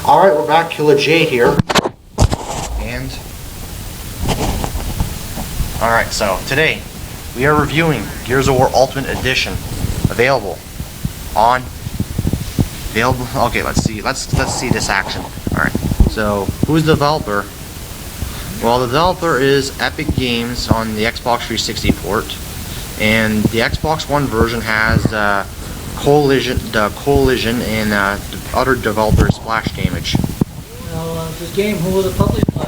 Alright, we're back, Killer J here. And alright, so today we are reviewing Gears of War Ultimate Edition. Available. Okay, let's see this action. Alright. So who's the developer? Well, the developer is Epic Games on the Xbox 360 port. And the Xbox One version has Coalition and the other developer Splash Damage. Now, this game, who was it published by?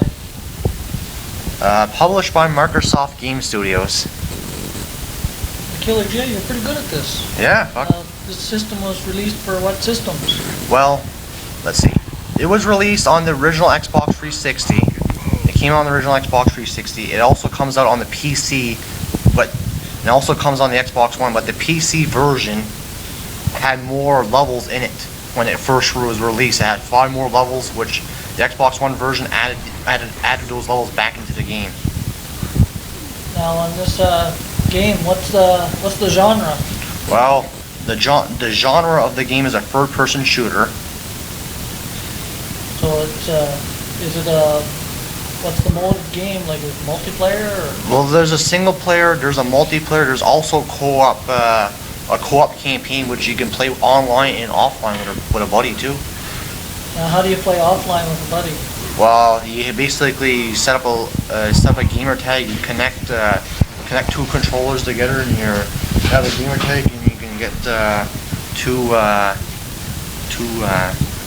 Published by Microsoft Game Studios. Killer J, you're pretty good at this. Yeah, fuck. This system was released for what systems? Well, let's see. It was released on the original Xbox 360. It came out on the original Xbox 360. It also comes out on the PC, but it also comes on the Xbox One, but the PC version had more levels in it when it first was released. It had 5 more levels, which the Xbox One version added those levels back into the game. Now on this game, what's the genre? Well, the genre of the game is a third-person shooter. So it's is it what's the mode of game, like, is it multiplayer or? Well, there's a single player, there's a multiplayer, there's also co-op, a co-op campaign which you can play online and offline with a buddy too. Now how do you play offline with a buddy? Well, you basically set up a gamer tag. You connect 2 controllers together, and you have a gamer tag, and you can get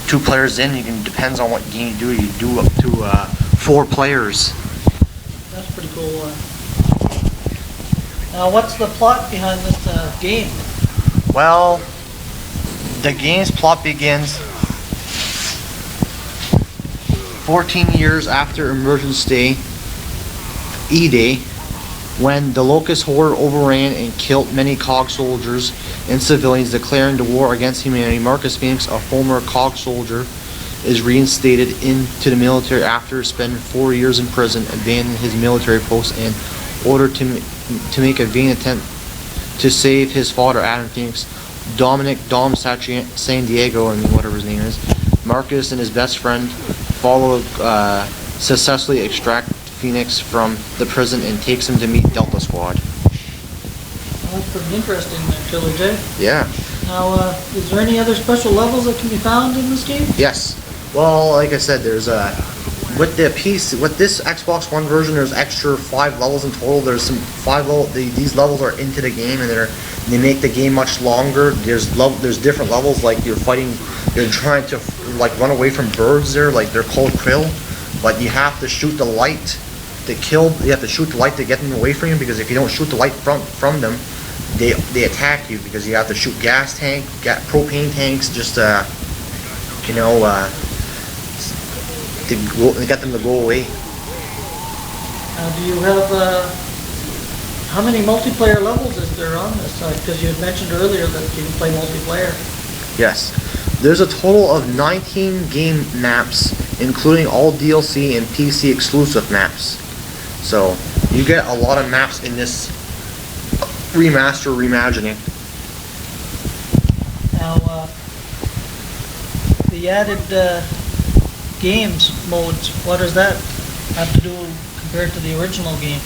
two players in. You can, depends on what game you do. You do up to 4 players. That's pretty cool. Now, what's the plot behind this game? Well, the game's plot begins 14 years after Emergence Day, E-Day, when the Locust Horde overran and killed many COG soldiers and civilians, declaring the war against humanity. Marcus Phoenix, a former COG soldier, is reinstated into the military after spending 4 years in prison, abandoning his military post in order to make a vain attempt to save his father, Adam Phoenix. Dominic Dom San Diego, whatever his name is, Marcus and his best friend successfully extract Phoenix from the prison and takes him to meet Delta Squad. Well, that's pretty interesting, Killer J. Yeah. Now, is there any other special levels that can be found in this game? Yes. Well, like I said, there's with this Xbox One version, there's extra 5 levels in total. There's some 5 levels. These levels are into the game, and they make the game much longer. There's different levels, like you're trying to like run away from birds. Like they're called krill, but you have to shoot the light to kill. You have to shoot the light to get them away from you, because if you don't shoot the light from them, they attack you, because you have to shoot propane tanks, just to get them to go away. Do you have how many multiplayer levels is there on this? Because you had mentioned earlier that you can play multiplayer. Yes. There's a total of 19 game maps, including all DLC and PC exclusive maps. So you get a lot of maps in this reimagining. Now, the added games modes, what does that have to do compared to the original game?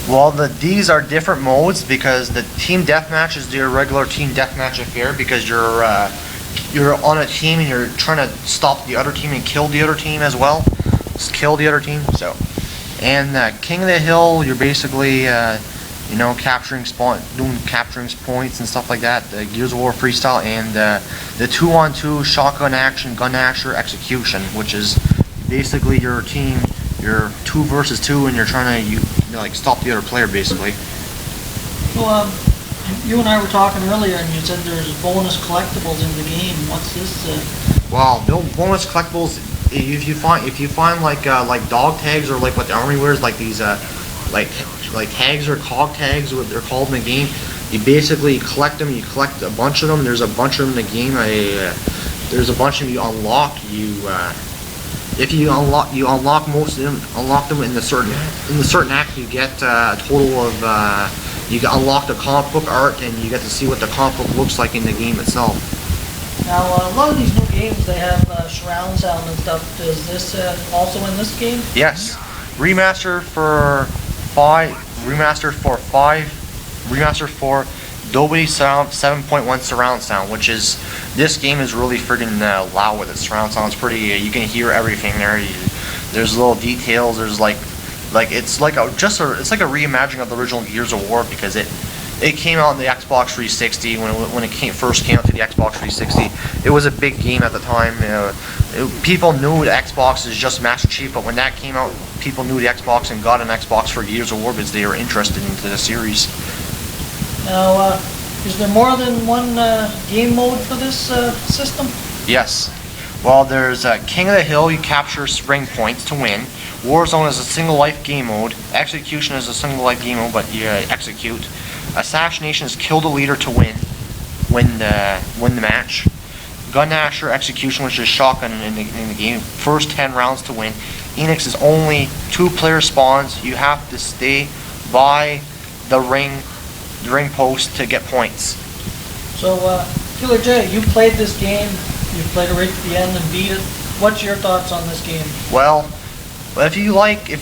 Well, these are different modes, because the team deathmatch is your regular team deathmatch affair, because you're on a team and you're trying to stop the other team and kill the other team as well. Just kill the other team. So, and King of the Hill, you're basically capturing points and stuff like that. The Gears of War freestyle, and the 2-on-2 shotgun action gun asher execution, which is basically your team. You're 2 versus 2, and you're trying to stop the other player, basically. So, you and I were talking earlier, and you said there's bonus collectibles in the game. What's this? Well, bonus collectibles. If you find like dog tags, or like what the army wears, like these like tags or COG tags, what they're called in the game. You basically collect them. You collect a bunch of them. There's a bunch of them in the game. There's a bunch of them you unlock. If you unlock most of them, unlock them in the certain act, you get a total of you unlock the comic book art, and you get to see what the comic book looks like in the game itself. Now, a lot of these new games, they have surround sound and stuff. Is this also in this game? Yes, remastered for five, remastered for Dolby Sound 7.1 surround sound, which is, this game is really friggin' loud with it. Surround sound is pretty. You can hear everything there. There's little details. There's like it's like it's like a reimagining of the original Gears of War, because it came out on the Xbox 360 when it first came out to the Xbox 360. It was a big game at the time. People knew the Xbox is just Master Chief, but when that came out, people knew the Xbox and got an Xbox for Gears of War because they were interested into the series. Now, is there more than one game mode for this system? Yes. Well, there's King of the Hill. You capture spring points to win. Warzone is a single life game mode. Execution is a single life game mode, but you execute. Assassination is kill the leader to win the match. Gun Asher Execution, which is shotgun in the game. First 10 rounds to win. Enix is only 2-player spawns. You have to stay by the ring post to get points. So, Killer J, you played this game. You played it right to the end and beat it. What's your thoughts on this game? Well, if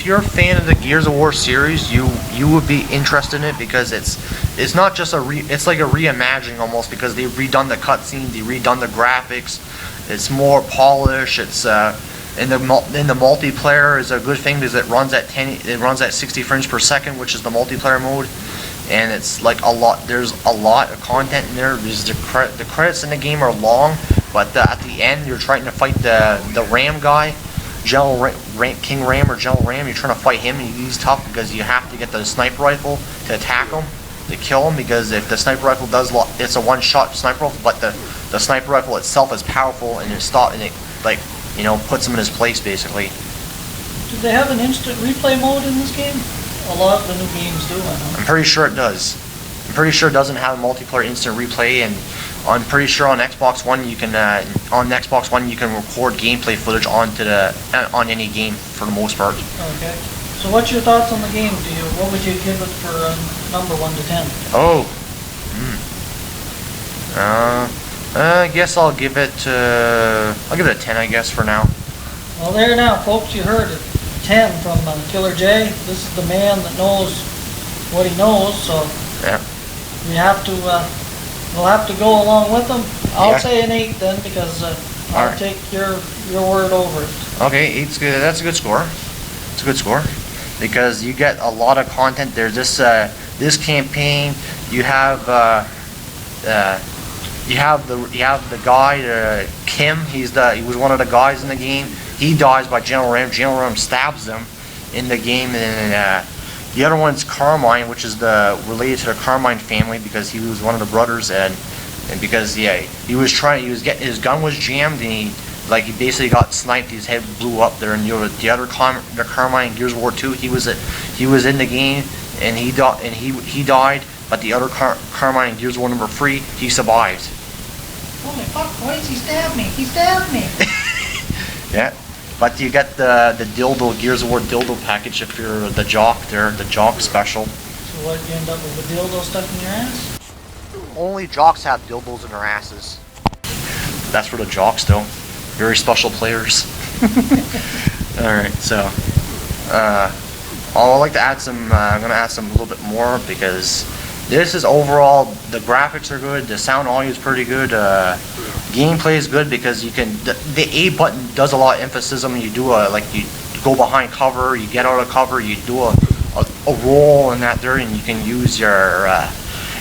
you're a fan of the Gears of War series, you would be interested in it, because it's not just it's like a reimagining almost, because they've redone the cutscenes, they redone the graphics. It's more polished. It's in the multiplayer is a good thing because it runs at 60 frames per second, which is the multiplayer mode. And it's like there's a lot of content in there. The credits in the game are long, but at the end you're trying to fight the Ram guy, King Ram or General Ram. You're trying to fight him, and he's tough because you have to get the sniper rifle to attack him, to kill him, because if the sniper rifle it's a one-shot sniper rifle, but the sniper rifle itself is powerful, and it like, puts him in his place basically. Do they have an instant replay mode in this game? A lot of the new games do, I know. I'm pretty sure it does. I'm pretty sure it doesn't have a multiplayer instant replay, and I'm pretty sure on Xbox One you can record gameplay footage on any game for the most part. Okay. So what's your thoughts on the game? What would you give it for number 1 to 10? Oh. I guess I'll give it a 10, I guess, for now. Well, there now, folks, you heard it. 10 from Killer J. This is the man that knows what he knows, so yeah. We'll have to go along with him. I'll say an 8 then, because I'll take your word over it. Okay, 8's good. That's a good score. It's a good score because you get a lot of content. There's this campaign. You have the guy Kim. He was one of the guys in the game. He dies by General Ram. General Ram stabs him in the game, and the other one's Carmine, which is related to the Carmine family, because he was one of the brothers, and because his gun was jammed, and he basically got sniped. His head blew up there, and the Carmine Gears of War 2. He was in the game, and he died, but the other Carmine in Gears of War number 3, he survived. Holy fuck, boys! He stabbed me! He stabbed me! Yeah. But you get the dildo, Gears of War dildo package if you're the jock there, the jock special. So what, you end up with a dildo stuck in your ass? Only jocks have dildos in their asses. That's for the jocks though. Very special players. Alright, so I'd like to add some, I'm going to add some a little bit more, because this is overall, the graphics are good, the sound audio is pretty good, gameplay is good, because you can, the A button does a lot of emphasis. You do you go behind cover, you get out of cover, you do a roll and that there, and you can use your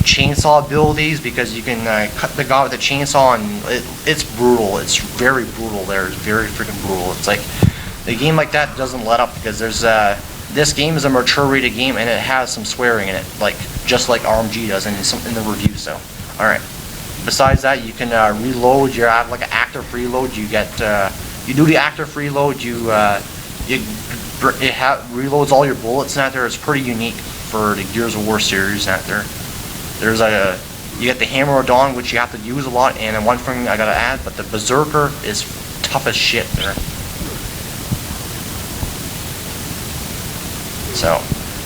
chainsaw abilities, because you can cut the guy with the chainsaw, and it's brutal. It's very brutal there. It's very freaking brutal. It's like, a game like that doesn't let up, because there's this game is a mature rated game, and it has some swearing in it, just like RMG does in the review. So, all right. Besides that, you can reload. You have like an active reload. You get you do the active reload. It reloads all your bullets out there. It's pretty unique for the Gears of War series out there. There's you get the Hammer of Dawn, which you have to use a lot, and then one thing I gotta add, but the Berserker is tough as shit there. So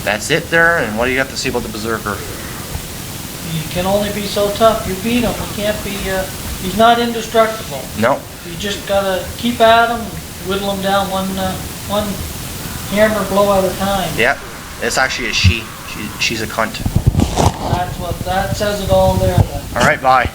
that's it there. And what do you have to say about the Berserker? You can only be so tough. You beat him. You can't be He's not indestructible. No. You just gotta keep at him, whittle him down one hammer blow at a time. Yeah, it's actually a she. She's a cunt. That says it all there then. All right, bye.